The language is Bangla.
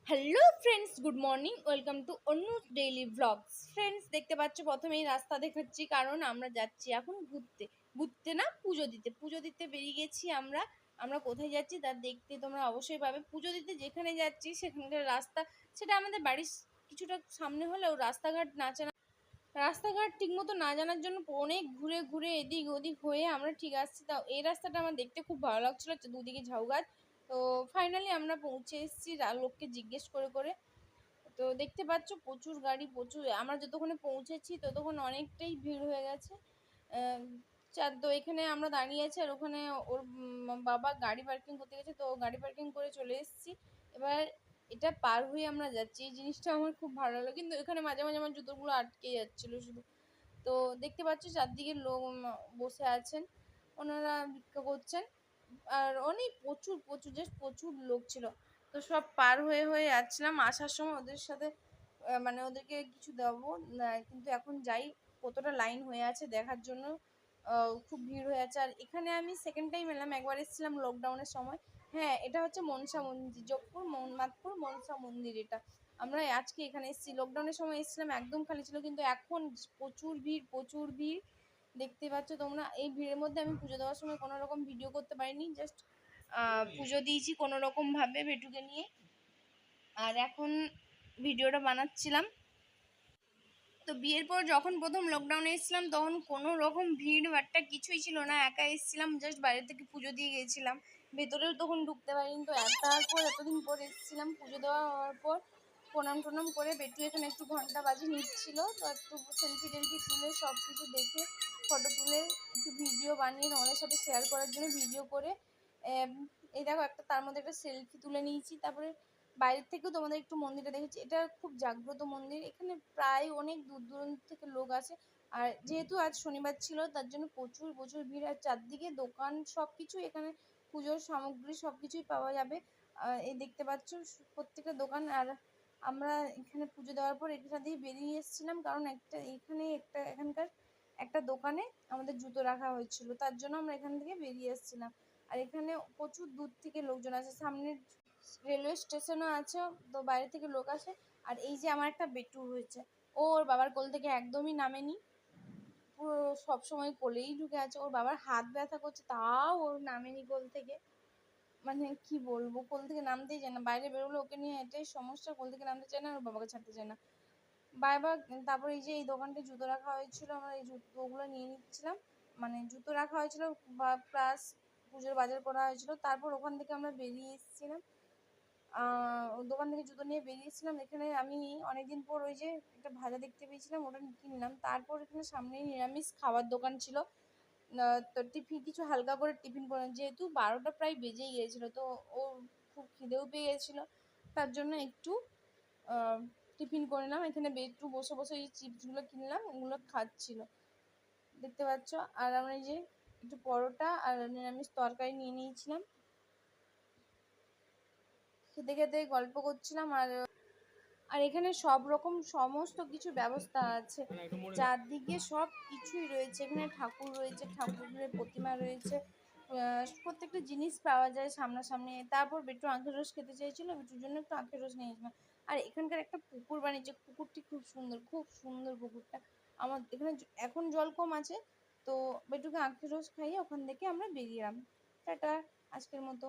Hello friends, good morning. Welcome to Annu daily vlogs. Friends, দেখতে পাচ্ছ প্রথমেই রাস্তা দেখাচ্ছি, কারণ আমরা যাচ্ছি এখন ঘুরতে। ঘুরতে না, পুজো দিতে। পুজো দিতে বেরিয়ে গেছি আমরা। আমরা কোথায় যাচ্ছি তা দেখতে তোমরা অবশ্যই পাবে। পুজো দিতে যেখানে যাচ্ছি সেখানকার রাস্তা, সেটা আমাদের বাড়ির কিছুটা সামনে হলেও রাস্তাঘাট ঠিকমতো না জানার জন্য অনেক ঘুরে ঘুরে এদিক ওদিক হয়ে আমরা ঠিক আসছি। তাও এই রাস্তাটা আমার দেখতে খুব ভালো লাগছিলো, দুদিকে ঝাউ গাছ। তো ফাইনালি আমরা পৌঁছে এসেছি লোককে জিজ্ঞেস করে করে। তো দেখতে পাচ্ছ প্রচুর গাড়ি, প্রচুর। আমরা যতক্ষণে পৌঁছেছি ততক্ষণ অনেকটাই ভিড় হয়ে গেছে। তো এখানে আমরা দাঁড়িয়ে আছি, আর ওখানে ওর বাবা গাড়ি পার্কিং করতে গেছে, তো গাড়ি পার্কিং করে চলে এসেছি। এবার এটা পার হয়ে আমরা যাচ্ছি, এই জিনিসটা আমার খুব ভালো লাগলো, কিন্তু এখানে মাঝে মাঝে আমার জুতোগুলো আটকে যাচ্ছিলো শুধু। তো দেখতে পাচ্ছ চারদিকে লোক বসে আছেন, ওনারা ভিক্ষা করছেন। আর অনেক প্রচুর প্রচুর জাস্ট প্রচুর লোক ছিল। তো সব পার হয়ে হয়ে যাচ্ছিলাম, আসার সময় ওদের সাথে মানে ওদেরকে কিছু দেবো কিন্তু এখন যাই কতটা লাইন হয়ে আছে দেখার জন্য। খুব ভিড় হয়ে আছে। আর এখানে আমি সেকেন্ড টাইম এলাম, একবার এসেছিলাম লকডাউনের সময়। হ্যাঁ, এটা হচ্ছে মনসা মন্দির, যোগপুর মাতপুর মনসা মন্দির। এটা আমরা আজকে এখানে এসেছি, লকডাউনের সময় এসেছিলাম, একদম খালি ছিল, কিন্তু এখন প্রচুর ভিড়, প্রচুর ভিড়। দেখতে পাচ্ছ তোমরা। এই ভিড়ের মধ্যে আমি পুজো দেওয়ার সময় কোনো রকম ভিডিও করতে পারিনি, জাস্ট পুজো দিয়েছি কোনো রকম ভাবে বেটুকে নিয়ে। আর এখন ভিডিওটা বানাচ্ছিলাম। তো বিয়ের পর যখন প্রথম লকডাউনে এসেছিলাম তখন কোনো রকম ভিড় ভাট্টা কিছুই ছিল না, একা এসেছিলাম, জাস্ট বাইরে থেকে পুজো দিয়ে গিয়েছিলাম, ভেতরেও তখন ঢুকতে পারিনি। তো তারপর এতদিন পর এসেছিলাম, পুজো দেওয়া হওয়ার পর প্রণাম টনাম করে বেটু এখানে একটু ঘন্টা বাজি নিচ্ছিল, তো একটু সেলফি টেলফি তুলে সব কিছু দেখে ফটো তুলে একটু ভিডিও বানিয়ে তোমাদের সাথে শেয়ার করার জন্য ভিডিও করে এই দেখো একটা তার মধ্যে একটা সেলফি তুলে নিয়েছি। তারপরে বাইরের থেকেও তোমাদের একটু মন্দিরটা দেখেছি, এটা খুব জাগ্রত মন্দির, এখানে প্রায় অনেক দূর দূরান্ত থেকে লোক আসে। আর যেহেতু আজ শনিবার ছিল তার জন্য প্রচুর প্রচুর ভিড়, আর চারদিকে দোকান, সব কিছু এখানে পুজোর সামগ্রী সব কিছুই পাওয়া যাবে। এই দেখতে পাচ্ছ প্রত্যেকটা দোকান। আর আমরা এখানে পুজো দেওয়ার পর এটা দিয়ে বেরিয়ে এসেছিলাম, কারণ এখানকার একটা দোকানে আমাদের জুতো রাখা হয়েছিল, তার জন্য আমরা এখান থেকে বেরিয়ে এসেছিলাম। আর এখানে প্রচুর দূর থেকে লোকজন আসে, সামনের রেলওয়ে স্টেশনও আছে, তো বাইরে থেকে লোক আসে। আর এই যে আমার একটা বেটু হয়েছে, ও ওর বাবার কোল থেকে একদমই নামেনি, পুরো সবসময় কোলেই ঢুকে আছে। ওর বাবার হাত ব্যথা করছে তাও ওর নামেনি কোল থেকে। মানে কি বলবো, কোল থেকে নামতেই চায় না, বাইরে বেরোলে ওকে নিয়ে এটাই সমস্যা, কোল থেকে নামতে চায় না, ওর বাবাকে ছাড়তে চায় না বারবার। তারপর এই যে এই দোকানটায় জুতো রাখা হয়েছিল, আমরা এই জুতোগুলো নিয়ে নিচ্ছিলাম, মানে জুতো রাখা হয়েছিল বা প্লাস পুজোর বাজার করা হয়েছিল। তারপর ওখান থেকে আমরা বেরিয়ে এসেছিলাম, দোকান থেকে জুতো নিয়ে বেরিয়েছিলাম। এখানে আমি অনেকদিন পর ওই যে একটা ভাজা দেখতে পেয়েছিলাম, ওটা কিনলাম। তারপর এখানে সামনেই নিরামিষ খাবার দোকান ছিল, তো টিফিন কিছু হালকা করে টিফিন করে, যেহেতু 12টা প্রায় বেজেই গিয়েছিলো, তো ও খুব খিদেও পেয়ে গেছিলো, তার জন্য একটু টিফিন করে নিলাম। এখানে একটু বসে বসে এই চিপসগুলো কিনলাম, ওগুলো খাচ্ছিল দেখতে পাচ্ছ। আর আমরা এই যে একটু পরোটা আর নিরামিষ তরকারি নিয়ে নিয়েছিলাম, খেতে খেতে গল্প করছিলাম। আর আর এখানে সব রকম সমস্ত কিছু ব্যবস্থা আছে, চারদিকে সব কিছুই রয়েছে, এখানে ঠাকুর রয়েছে, ঠাকুরের প্রতিমা রয়েছে, প্রত্যেকটা জিনিস পাওয়া যায় সামনাসামনি। তারপর বেটু আখের রস খেতে চাইছিল, বেটুর জন্য একটু আখের রস নিয়েছিলাম। আর এখানকার একটা পুকুর বানিয়েছে, পুকুরটি খুব সুন্দর, খুব সুন্দর পুকুরটা। আমার এখানে এখন জল কম আছে, তো বেটুকে আখের রস খাইয়ে ওখান থেকে আমরা বেরিয়ে এলাম। টাটা আজকের মতো।